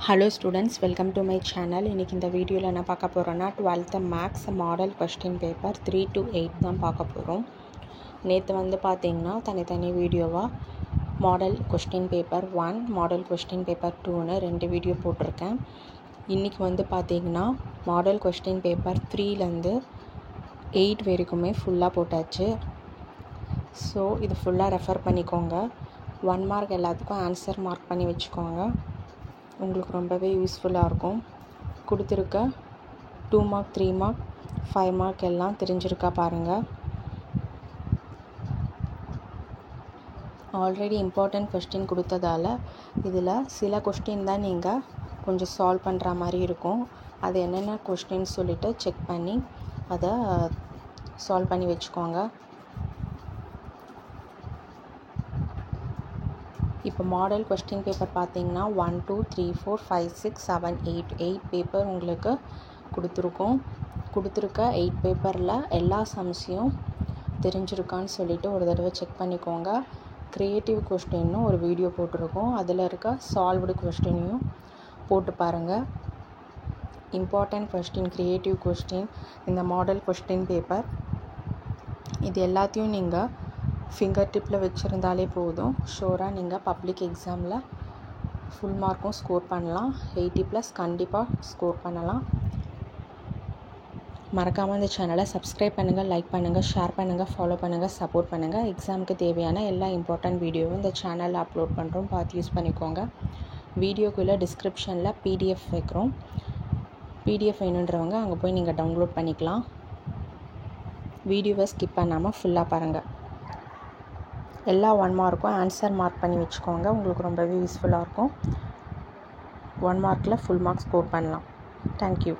Hello students, welcome to my channel. இன்னைக்கு இந்த வீடியோவில் என்ன பார்க்க போகிறோன்னா 12th maths model question paper 3 to 8 தான் பார்க்க போகிறோம். நேற்று பார்த்திங்கன்னா தனித்தனி வீடியோவாக model question paper 1 model question paper 2ன்னு 2 வீடியோ போட்டிருக்கேன். இன்றைக்கி பார்த்திங்கன்னா மாடல் கொஸ்டின் பேப்பர் 3லேருந்து 8 வரைக்குமே ஃபுல்லாக போட்டாச்சு. ஸோ இது ஃபுல்லாக ரெஃபர் பண்ணிக்கோங்க. 1 மார்க் எல்லாத்துக்கும் ஆன்சர் மார்க் பண்ணி வச்சுக்கோங்க. உங்களுக்கு ரொம்பவே யூஸ்ஃபுல்லாக இருக்கும். கொடுத்துருக்க 2 மார்க் 3 மார்க் 5 மார்க் எல்லாம் தெரிஞ்சிருக்கா பாருங்கள். ஆல்ரெடி இம்பார்ட்டண்ட் கொஸ்டின் கொடுத்ததால் இதில் சில கொஸ்டின் தான் நீங்கள் கொஞ்சம் சால்வ் பண்ணுற மாதிரி இருக்கும். அது என்னென்ன கொஸ்டின் சொல்லிவிட்டு செக் பண்ணி அதை சால்வ் பண்ணி வச்சுக்கோங்க. இப்போ மாடல் கொஸ்டின் பேப்பர் பார்த்திங்கன்னா 1 2 3 4 5 6 7 8 பேப்பர் உங்களுக்கு கொடுத்துருக்க 8 பேப்பரில் எல்லா சம்ஸையும் தெரிஞ்சிருக்கான்னு சொல்லிவிட்டு ஒரு தடவை செக் பண்ணிக்கோங்க. க்ரியேட்டிவ் கொஸ்டின்னு ஒரு வீடியோ போட்டிருக்கோம். அதில் இருக்க சால்வ்டு கொஸ்டினையும் போட்டு பாருங்கள். இம்பார்ட்டண்ட் கொஸ்டின், க்ரியேட்டிவ் கொஸ்டின், இந்த மாடல் கொஸ்டின் பேப்பர் இது எல்லாத்தையும் நீங்கள் ஃபிங்கர் டிப்பில் வச்சுருந்தாலே போதும். ஷோராக நீங்கள் பப்ளிக் எக்ஸாமில் ஃபுல் மார்க்கும் ஸ்கோர் பண்ணலாம். 80+ கண்டிப்பாக ஸ்கோர் பண்ணலாம். மறக்காமல் இந்த சேனலை சப்ஸ்கிரைப் பண்ணுங்கள், லைக் பண்ணுங்கள், ஷேர் பண்ணுங்கள், ஃபாலோ பண்ணுங்கள், சப்போர்ட் பண்ணுங்கள். எக்ஸாமுக்கு தேவையான எல்லா இம்பார்ட்டண்ட் வீடியோவும் இந்த சேனலில் அப்லோட் பண்ணுறோம், பார்த்து யூஸ் பண்ணிக்கோங்க. வீடியோக்குள்ளே டிஸ்கிரிப்ஷனில் PDF வைக்கிறோம். PDF வேணுன்றவங்க அங்கே போய் நீங்கள் டவுன்லோட் பண்ணிக்கலாம். வீடியோவை ஸ்கிப் பண்ணாமல் ஃபுல்லாக பாருங்கள். எல்லா 1 மார்க்கும் ஆன்சர் மார்க் பண்ணி வச்சுக்கோங்க. உங்களுக்கு ரொம்பவே யூஸ்ஃபுல்லாக இருக்கும். 1 மார்க்கில் ஃபுல் மார்க் ஸ்கோர் பண்ணலாம். தேங்க்யூ.